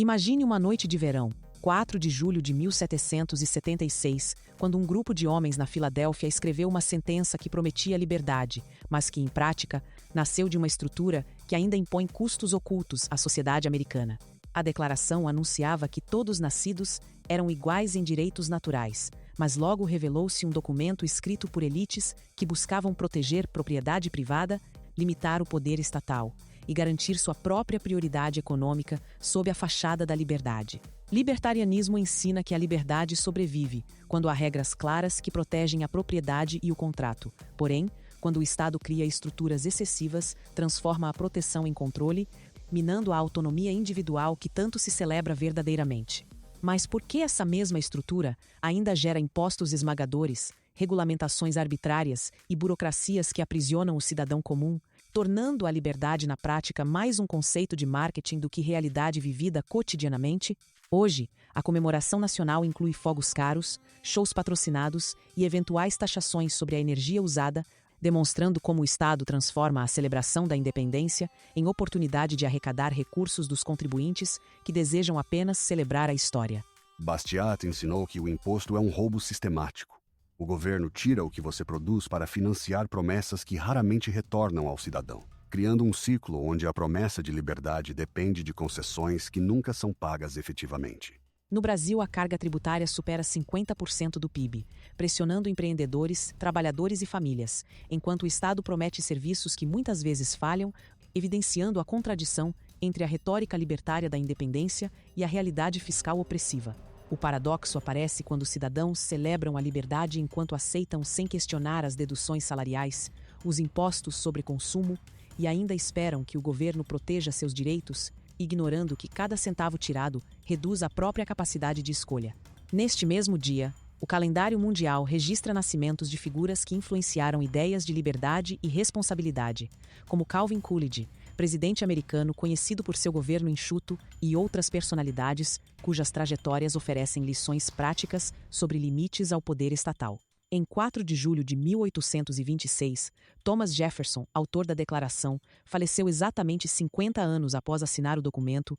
Imagine uma noite de verão, 4 de julho de 1776, quando um grupo de homens na Filadélfia escreveu uma sentença que prometia liberdade, mas que, em prática, nasceu de uma estrutura que ainda impõe custos ocultos à sociedade americana. A declaração anunciava que todos nascidos eram iguais em direitos naturais, mas logo revelou-se um documento escrito por elites que buscavam proteger propriedade privada, limitar o poder estatal e garantir sua própria prioridade econômica sob a fachada da liberdade. Libertarianismo ensina que a liberdade sobrevive quando há regras claras que protegem a propriedade e o contrato. Porém, quando o Estado cria estruturas excessivas, transforma a proteção em controle, minando a autonomia individual que tanto se celebra verdadeiramente. Mas por que essa mesma estrutura ainda gera impostos esmagadores, regulamentações arbitrárias e burocracias que aprisionam o cidadão comum, tornando a liberdade na prática mais um conceito de marketing do que realidade vivida cotidianamente? Hoje, a comemoração nacional inclui fogos caros, shows patrocinados e eventuais taxações sobre a energia usada, demonstrando como o Estado transforma a celebração da independência em oportunidade de arrecadar recursos dos contribuintes que desejam apenas celebrar a história. Bastiat ensinou que o imposto é um roubo sistemático. O governo tira o que você produz para financiar promessas que raramente retornam ao cidadão, criando um ciclo onde a promessa de liberdade depende de concessões que nunca são pagas efetivamente. No Brasil, a carga tributária supera 50% do PIB, pressionando empreendedores, trabalhadores e famílias, enquanto o Estado promete serviços que muitas vezes falham, evidenciando a contradição entre a retórica libertária da independência e a realidade fiscal opressiva. O paradoxo aparece quando cidadãos celebram a liberdade enquanto aceitam sem questionar as deduções salariais, os impostos sobre consumo e ainda esperam que o governo proteja seus direitos, ignorando que cada centavo tirado reduz a própria capacidade de escolha. Neste mesmo dia, o calendário mundial registra nascimentos de figuras que influenciaram ideias de liberdade e responsabilidade, como Calvin Coolidge, presidente americano conhecido por seu governo enxuto, e outras personalidades cujas trajetórias oferecem lições práticas sobre limites ao poder estatal. Em 4 de julho de 1826, Thomas Jefferson, autor da Declaração, faleceu exatamente 50 anos após assinar o documento,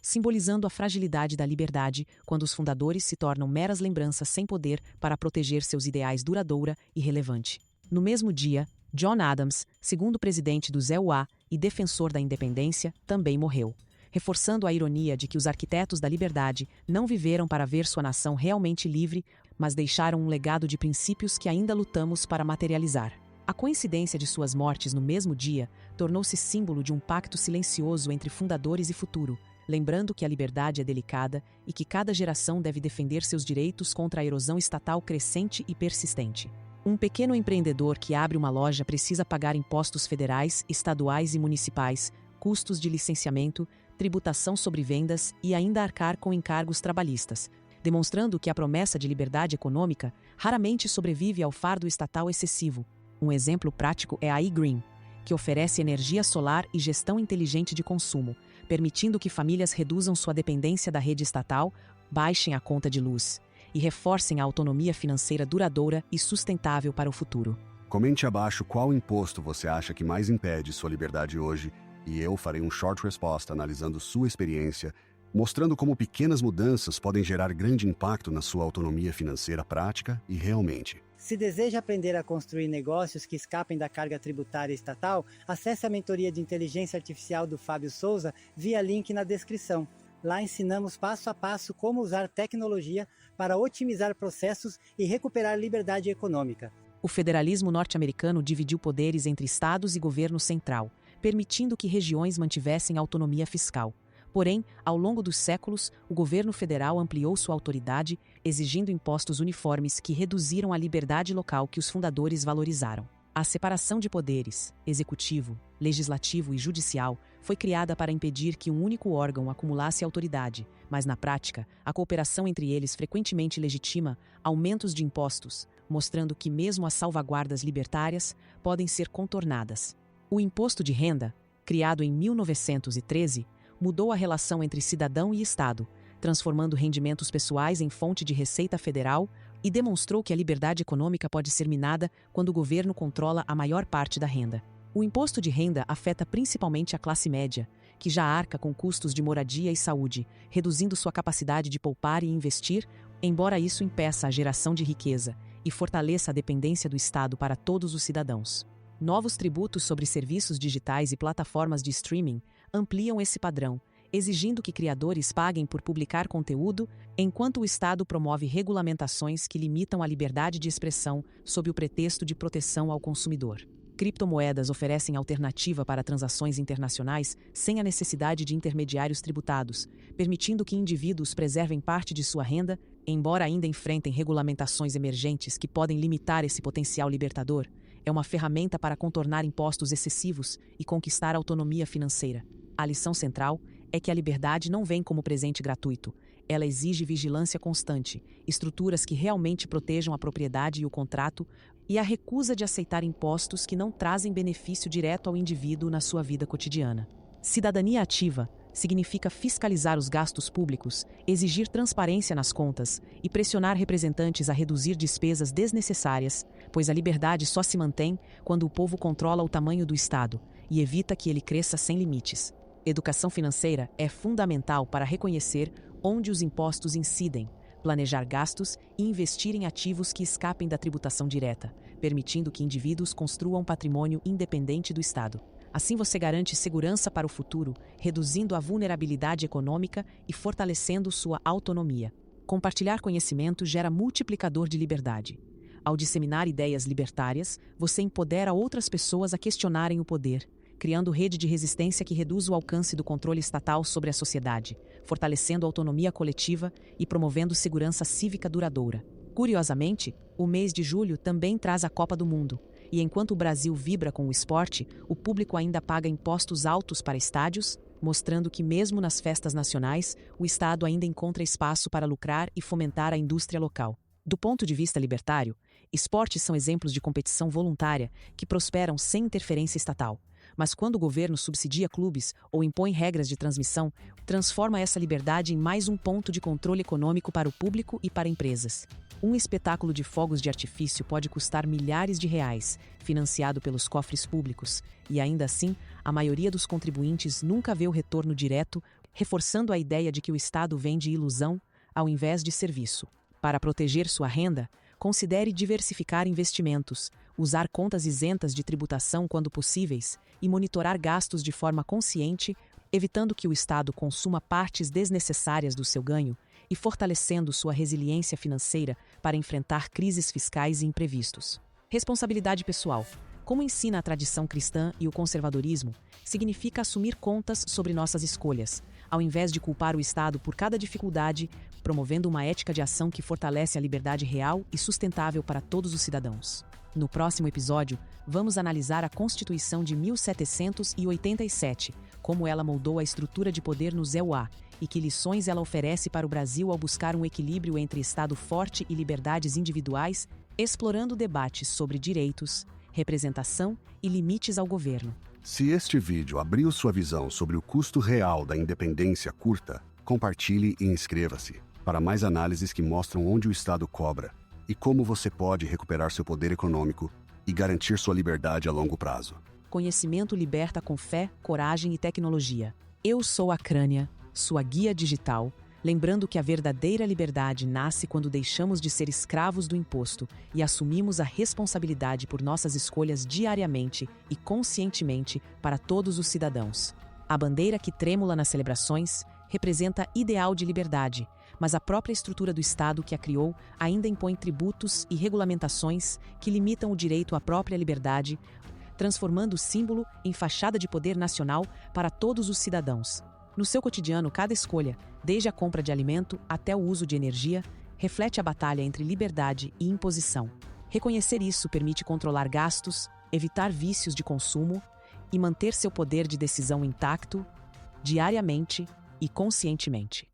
simbolizando a fragilidade da liberdade quando os fundadores se tornam meras lembranças sem poder para proteger seus ideais duradoura e relevante. No mesmo dia, John Adams, segundo presidente do ZEUA e defensor da independência, também morreu, reforçando a ironia de que os arquitetos da liberdade não viveram para ver sua nação realmente livre, mas deixaram um legado de princípios que ainda lutamos para materializar. A coincidência de suas mortes no mesmo dia tornou-se símbolo de um pacto silencioso entre fundadores e futuro, lembrando que a liberdade é delicada e que cada geração deve defender seus direitos contra a erosão estatal crescente e persistente. Um pequeno empreendedor que abre uma loja precisa pagar impostos federais, estaduais e municipais, custos de licenciamento, tributação sobre vendas e ainda arcar com encargos trabalhistas, demonstrando que a promessa de liberdade econômica raramente sobrevive ao fardo estatal excessivo. Um exemplo prático é a eGreen, que oferece energia solar e gestão inteligente de consumo, permitindo que famílias reduzam sua dependência da rede estatal, baixem a conta de luz e reforcem a autonomia financeira duradoura e sustentável para o futuro. Comente abaixo qual imposto você acha que mais impede sua liberdade hoje, e eu farei um short resposta analisando sua experiência, mostrando como pequenas mudanças podem gerar grande impacto na sua autonomia financeira prática e realmente. Se deseja aprender a construir negócios que escapem da carga tributária estatal, acesse a mentoria de inteligência artificial do Fábio Souza via link na descrição. Lá ensinamos passo a passo como usar tecnologia para otimizar processos e recuperar liberdade econômica. O federalismo norte-americano dividiu poderes entre estados e governo central, permitindo que regiões mantivessem autonomia fiscal. Porém, ao longo dos séculos, o governo federal ampliou sua autoridade, exigindo impostos uniformes que reduziram a liberdade local que os fundadores valorizaram. A separação de poderes, executivo, legislativo e judicial, foi criada para impedir que um único órgão acumulasse autoridade, mas na prática, a cooperação entre eles frequentemente legitima aumentos de impostos, mostrando que mesmo as salvaguardas libertárias podem ser contornadas. O imposto de renda, criado em 1913, mudou a relação entre cidadão e Estado, transformando rendimentos pessoais em fonte de receita federal e demonstrou que a liberdade econômica pode ser minada quando o governo controla a maior parte da renda. O imposto de renda afeta principalmente a classe média, que já arca com custos de moradia e saúde, reduzindo sua capacidade de poupar e investir, embora isso impeça a geração de riqueza e fortaleça a dependência do Estado para todos os cidadãos. Novos tributos sobre serviços digitais e plataformas de streaming ampliam esse padrão, exigindo que criadores paguem por publicar conteúdo, enquanto o Estado promove regulamentações que limitam a liberdade de expressão sob o pretexto de proteção ao consumidor. Criptomoedas oferecem alternativa para transações internacionais sem a necessidade de intermediários tributados, permitindo que indivíduos preservem parte de sua renda, embora ainda enfrentem regulamentações emergentes que podem limitar esse potencial libertador. É uma ferramenta para contornar impostos excessivos e conquistar autonomia financeira. A lição central é que a liberdade não vem como presente gratuito. Ela exige vigilância constante, estruturas que realmente protejam a propriedade e o contrato, e a recusa de aceitar impostos que não trazem benefício direto ao indivíduo na sua vida cotidiana. Cidadania ativa significa fiscalizar os gastos públicos, exigir transparência nas contas e pressionar representantes a reduzir despesas desnecessárias, pois a liberdade só se mantém quando o povo controla o tamanho do Estado e evita que ele cresça sem limites. Educação financeira é fundamental para reconhecer onde os impostos incidem, planejar gastos e investir em ativos que escapem da tributação direta, permitindo que indivíduos construam patrimônio independente do Estado. Assim você garante segurança para o futuro, reduzindo a vulnerabilidade econômica e fortalecendo sua autonomia. Compartilhar conhecimento gera multiplicador de liberdade. Ao disseminar ideias libertárias, você empodera outras pessoas a questionarem o poder, criando rede de resistência que reduz o alcance do controle estatal sobre a sociedade, fortalecendo a autonomia coletiva e promovendo segurança cívica duradoura. Curiosamente, o mês de julho também traz a Copa do Mundo, e enquanto o Brasil vibra com o esporte, o público ainda paga impostos altos para estádios, mostrando que mesmo nas festas nacionais, o Estado ainda encontra espaço para lucrar e fomentar a indústria local. Do ponto de vista libertário, esportes são exemplos de competição voluntária que prosperam sem interferência estatal. Mas quando o governo subsidia clubes ou impõe regras de transmissão, transforma essa liberdade em mais um ponto de controle econômico para o público e para empresas. Um espetáculo de fogos de artifício pode custar milhares de reais, financiado pelos cofres públicos, e ainda assim, a maioria dos contribuintes nunca vê o retorno direto, reforçando a ideia de que o Estado vende ilusão ao invés de serviço. Para proteger sua renda, considere diversificar investimentos, usar contas isentas de tributação quando possíveis e monitorar gastos de forma consciente, evitando que o Estado consuma partes desnecessárias do seu ganho e fortalecendo sua resiliência financeira para enfrentar crises fiscais e imprevistos. Responsabilidade pessoal. Como ensina a tradição cristã e o conservadorismo, significa assumir contas sobre nossas escolhas, ao invés de culpar o Estado por cada dificuldade, promovendo uma ética de ação que fortalece a liberdade real e sustentável para todos os cidadãos. No próximo episódio, vamos analisar a Constituição de 1787, como ela moldou a estrutura de poder no EUA e que lições ela oferece para o Brasil ao buscar um equilíbrio entre Estado forte e liberdades individuais, explorando debates sobre direitos, representação e limites ao governo. Se este vídeo abriu sua visão sobre o custo real da independência curta, compartilhe e inscreva-se para mais análises que mostram onde o Estado cobra e como você pode recuperar seu poder econômico e garantir sua liberdade a longo prazo. Conhecimento liberta com fé, coragem e tecnologia. Eu sou a Crânia, sua guia digital, lembrando que a verdadeira liberdade nasce quando deixamos de ser escravos do imposto e assumimos a responsabilidade por nossas escolhas diariamente e conscientemente para todos os cidadãos. A bandeira que trêmula nas celebrações representa ideal de liberdade, mas a própria estrutura do Estado que a criou ainda impõe tributos e regulamentações que limitam o direito à própria liberdade, transformando o símbolo em fachada de poder nacional para todos os cidadãos. No seu cotidiano, cada escolha, desde a compra de alimento até o uso de energia, reflete a batalha entre liberdade e imposição. Reconhecer isso permite controlar gastos, evitar vícios de consumo e manter seu poder de decisão intacto, diariamente e conscientemente.